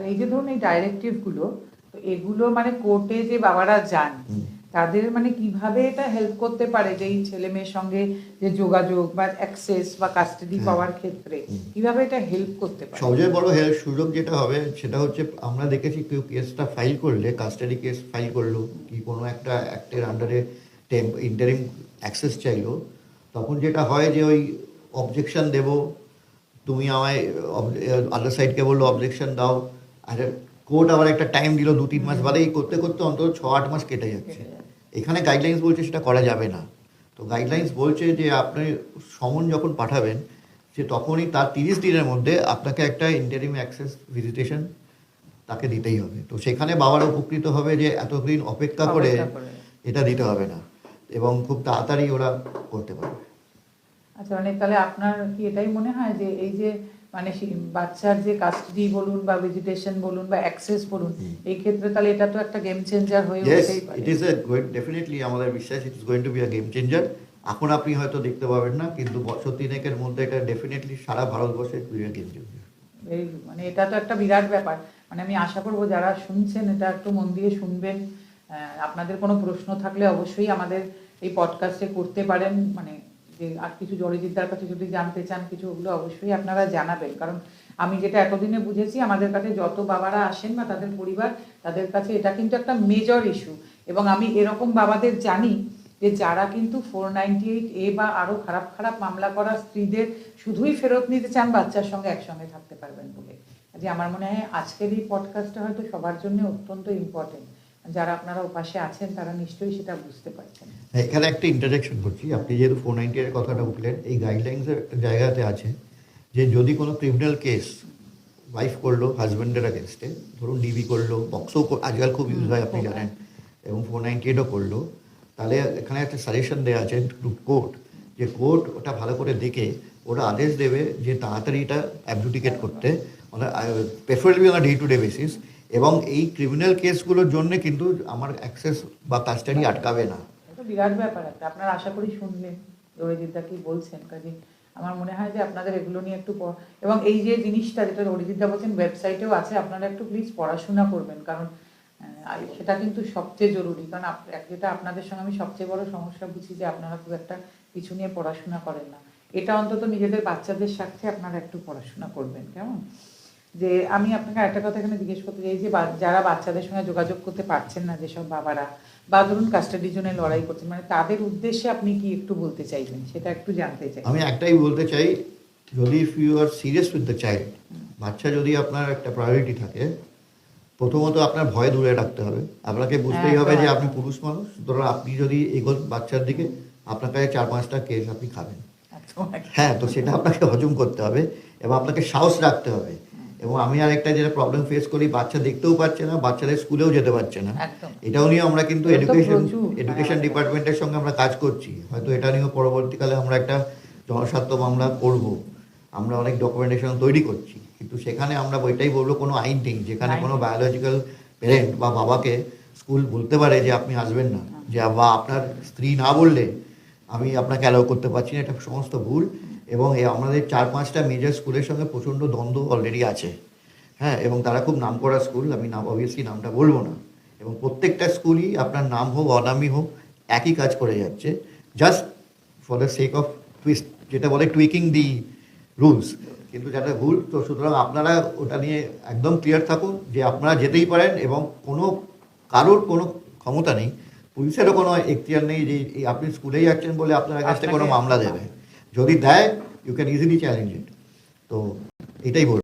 আর এই যে ধরুন এই ডাইরেক্টিভগুলো, তো এগুলো মানে কোর্টে যে বাবারা যান তাদের মানে কিভাবে এটা হেল্প করতে পারে যে এই ছেলে মেয়ের সঙ্গে যে যোগাযোগ বা অ্যাক্সেস বা কাস্টাডি পাওয়ার ক্ষেত্রে কিভাবে এটা হেল্প করতে পারে? সবচেয়ে বড় সুযোগ যেটা হবে সেটা হচ্ছে, আমরা দেখেছি কেউ কেসটা ফাইল করলে, কাস্টাডি কেস ফাইল করলো কি কোনো একটা অ্যাক্টের আন্ডারে ইন্টারিম অ্যাক্সেস চাইলো, তখন যেটা হয় যে ওই অবজেকশন দেব, তুমি আমায় আদার সাইডকে বললো অবজেকশন দাও, আর কোর্ট আবার একটা টাইম দিল 2-3 মাস বাদে, এই করতে করতে অন্তত 6-8 মাস কেটে যাচ্ছে। এখানে গাইডলাইন্স বলছে সেটা করা যাবে না। তো গাইডলাইন্স বলছে যে আপনি সমন যখন পাঠাবেন যে তখনই তার 30 দিনের মধ্যে আপনাকে একটা ইন্টারিম অ্যাক্সেস ভিজিটেশন তাকে দিতেই হবে। তো সেখানে বাবার উপকৃত হবে যে এতদিন অপেক্ষা করে এটা দিতে হবে না এবং খুব তাড়াতাড়ি ওরা করতে পারবে। আচ্ছা, মানে তাহলে আপনার কি এটাই মনে হয় যে এই যে মানে বাচ্চার যে কাস্টাডি বলুন বা ভিজিটেশন বলুন বা অ্যাক্সেস বলুন, এই ক্ষেত্রে তাহলে এটা তো একটা গেম চেঞ্জার হয়ে উঠতেই পারে? ইট ইজ ডেফিনেটলি আমাদের বিশ্বাস it is going to be a game changer. এখন আপনি হয়তো দেখতে পাবেন না, কিন্তু বছর 3-এর মধ্যে এটা ডেফিনেটলি সারা ভারতবর্ষে গেম চেঞ্জার। এই মানে এটা তো একটা বিরাট ব্যাপার। মানে আমি আশা করবো যারা শুনছেন এটা একটু মন দিয়ে শুনবেন। আপনাদের কোনো প্রশ্ন থাকলে অবশ্যই আমাদের এই পডকাস্টে করতে পারেন। মানে যে আর কিছু জরিজিদ্দার কাছে যদি জানতে চান কিছু, ওগুলো অবশ্যই আপনারা জানাবেন। কারণ আমি যেটা এতদিনে বুঝেছি, আমাদের কাছে যত বাবারা আসেন বা তাদের পরিবার, তাদের কাছে এটা কিন্তু একটা মেজর ইস্যু। এবং আমি এরকম বাবাদের জানি যে যারা কিন্তু 498A বা আরও খারাপ খারাপ মামলা করা স্ত্রীদের শুধুই ফেরত নিতে চান বাচ্চার সঙ্গে একসঙ্গে থাকতে পারবেন বলে। যে আমার মনে হয় আজকের এই পডকাস্টটা হয়তো সবার জন্য অত্যন্ত ইম্পর্টেন্ট। যারা আপনারা ওপাশে আছেন তারা নিশ্চয়ই সেটা বুঝতে পারছেন। এখানে একটা ইন্টারজেকশন করছি, আপনি যেহেতু 498 এর কথাটা উঠলেন, এই গাইডলাইন্সের জায়গাতে আছে যে যদি কোনো ক্রিমিনাল কেস ওয়াইফ করলো হাজব্যান্ডের অ্যাগেনস্টে, ধরুন ডিবি করলো, বক্সও আজকাল খুব ইউজ হয় আপনি জানেন, এবং 498ও করলো, তাহলে এখানে একটা সাজেশন দেওয়া আছে টু কোর্ট, যে কোর্ট ওটা ভালো করে দেখে ওরা আদেশ দেবে যে তাড়াতাড়ি এটা অ্যাডজুডিকেট করতে, preferably on day to day basis. এবং এই ক্রিমিনাল কেসগুলোর জন্য কিন্তু আমার অ্যাক্সেস বা কাস্টাডি আটকাবে না। এটা বিরাট ব্যাপার একটা। আপনারা আশা করি শুনলেন অরিজিৎদা কি বলছেন। কাজে আমার মনে হয় যে আপনাদের এগুলো নিয়ে একটু এবং এই যে জিনিসটা যেটা অরিজিৎদা বলছেন ওয়েবসাইটেও আছে, আপনারা একটু প্লিজ পড়াশোনা করবেন। কারণ সেটা কিন্তু সবচেয়ে জরুরি। কারণ যেটা আপনাদের সঙ্গে আমি সবচেয়ে বড় সমস্যা বুঝি যে আপনারা খুব একটা কিছু নিয়ে পড়াশোনা করেন না। এটা অন্তত নিজেদের বাচ্চাদের সাথে আপনারা একটু পড়াশোনা করবেন, কেমন? যে আমি আপনাকে একটা কথা এখানে জিজ্ঞেস করতে চাই যে যারা বাচ্চাদের সঙ্গে যোগাযোগ করতে পারছেন না, যেসব বাবারা বা ধরুন কাস্টাডির জন্য লড়াই করছেন, মানে তাদের উদ্দেশ্যে আপনি কি একটু বলতে চাইবেন সেটা একটু জানতে চাই। আমি একটাই বলতে চাই, যদি if you are serious with the child, বাচ্চা যদি আপনার একটা প্রায়োরিটি থাকে, প্রথমত আপনার ভয় দূরে রাখতে হবে। আপনাকে বুঝতেই হবে যে আপনি পুরুষ মানুষ, ধরো আপনি যদি এগোন বাচ্চার দিকে, আপনার কাছে 4-5টা কেস আপনি খাবেন। হ্যাঁ, তো সেটা আপনাকে হজম করতে হবে এবং আপনাকে সাহস রাখতে হবে। এবং আমি আরেকটা যেটা প্রবলেম ফেস করি, বাচ্চা দেখতেও পাচ্ছে না, বাচ্চাদের স্কুলেও যেতে পারছে না। এটাও নিয়ে আমরা কিন্তু এডুকেশন ডিপার্টমেন্টের সঙ্গে আমরা কাজ করছি। হয়তো এটা নিয়েও পরবর্তীকালে আমরা একটা জনস্বার্থ মামলা করব, আমরা অনেক ডকুমেন্টেশন তৈরি করছি। কিন্তু সেখানে আমরা ওইটাই বলবো, কোনো আইন নেই যেখানে কোনো বায়োলজিক্যাল প্যারেন্ট বা বাবাকে স্কুল বলতে পারে যে আপনি আসবেন না, যে বা আপনার স্ত্রী না বললে আমি আপনাকে অ্যালাউ করতে পারছি না। এটা সমস্ত ভুল। এবং আমাদের 4-5টা মেজর স্কুলের সঙ্গে প্রচণ্ড দ্বন্দ্ব অলরেডি আছে। হ্যাঁ, এবং তারা খুব নামকরা স্কুল, আমি অবভিয়াসলি নামটা বলবো না। এবং প্রত্যেকটা স্কুলই আপনার নাম হোক অনামই হোক একই কাজ করে যাচ্ছে, just for the sake of twist, যেটা বলে টুইকিং দি রুলস, কিন্তু যেটা ভুল। তো সুতরাং আপনারা ওটা নিয়ে একদম ক্লিয়ার থাকুন যে আপনারা যেতেই পারেন এবং কারোর কোনো ক্ষমতা নেই, পুলিশেরও কোনো এখতিয়ার নেই যে আপনি স্কুলেই যাচ্ছেন বলে আপনার কাছে কোনো মামলা দেবে। যদি দেয়, you can easily challenge it. তো এটাই বলবো।